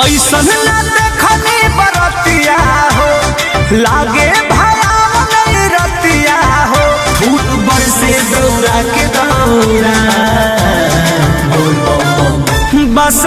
ऐसन ना देखनी बरतिया हो, लागे भयावन रतिया हो। फूट बरसे दौरा के दौरा बस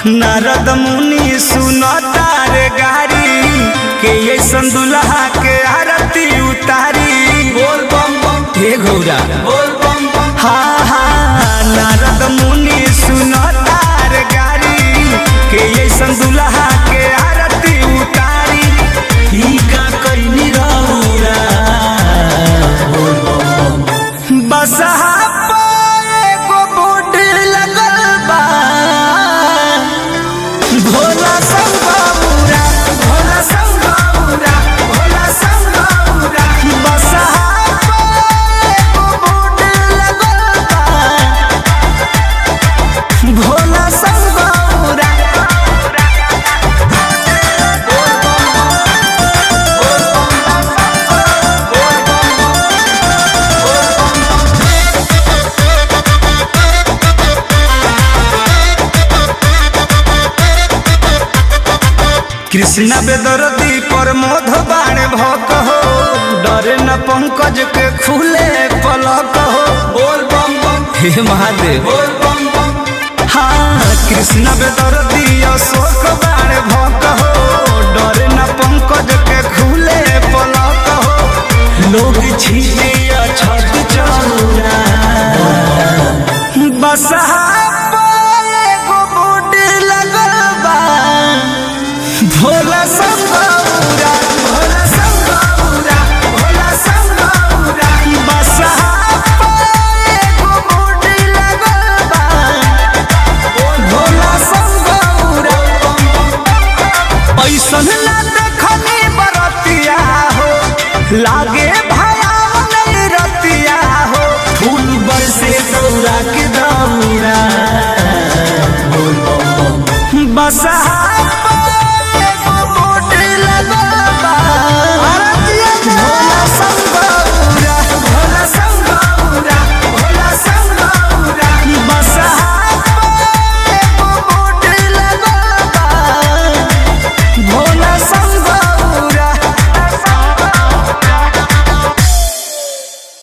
नारद मुनि सुनता रे गारी के ऐसन दुल्हा के आरती उतारी। बोल बम बम हे गौरा बोल बम बम। हाँ हाँ नारद मुनि सुनता रे गारी के ऐसन दुल्हा के आरती उतारी। ही का कइनी रौरा बोल बम बम। बस भोला संगौरा भोला संगौरा भोला संगौरा बस भोला संगौरा। कृष्ण बेदर्दी पर मोध बाण भक हो, डरे न पंकज के खुले पलक हो। बोल बम बम हे महादेव बोल बम बम। हाँ कृष्ण बेदर्दी असो